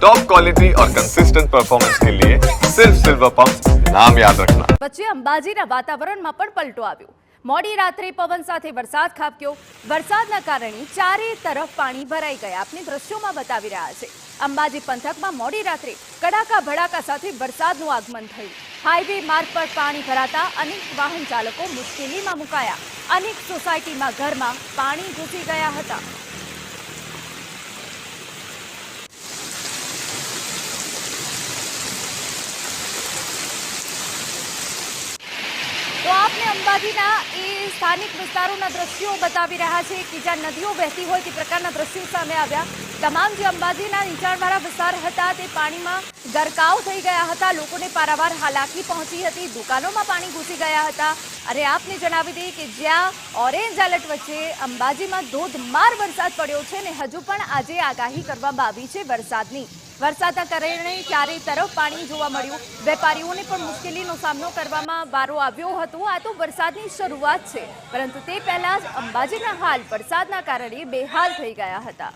Top quality और consistent performance के लिए सिर्फ सिल्वर पंप नाम याद रखना। वच्चे अंबाजीना वातावरणमां पण पलटो आव्यो। मोडी रात्रे पवन साथे वरसाद खाबक्यो। वरसादना कारणे चारे तरफ पाणी भराई गया। आपने दृश्योमां बतावी रह्या छे। अंबाजी पंथकमां मोडी रात्रे कड़ाका भड़ाका साथे वरसादनुं आगमन थयुं। हाईवे मार्ग पर पाणी भराता अनेक वाहन चालको मुश्केलीमां मुकाया। अनेक सोसायटीमां घरमां पाणी घुसी गया हता। तो आपने अंबाजीना ए स्थानिक विस्तारोना दृश्यो बतावी रह्या छे कि ज्यां नदीओ वहेती होय ते प्रकारना दृश्यो सामे आव्या। तमाम जे अंबाजीना नीचाणवाळा विस्तार हता ते पाणीमां गरकाव थई गया हता। लोकोने पारावार हालाकी पहोंची हती। दुकानोमां पाणी घुसी गया हता। अरे आपने जणावी दઈએ કે જ્યાં ઓરેન્જ એલર્ટ વચ્ચે અંબાજીમાં ધોધમાર વરસાદ પડ્યો છે ને હજુ પણ આજે આગાહી કરવામાં આવી છે વરસાદની। વરસાદના કારણે ચારે તરફ પાણી જોવા મળ્યું। વેપારીઓને પણ મુશ્કેલીનો સામનો કરવામાં વારો આવ્યો હતો। આ તો વરસાદની શરૂઆત છે, પરંતુ તે પહેલા જ અંબાજીના હાલ વરસાદના કારણે બેહાલ થઈ ગયા હતા।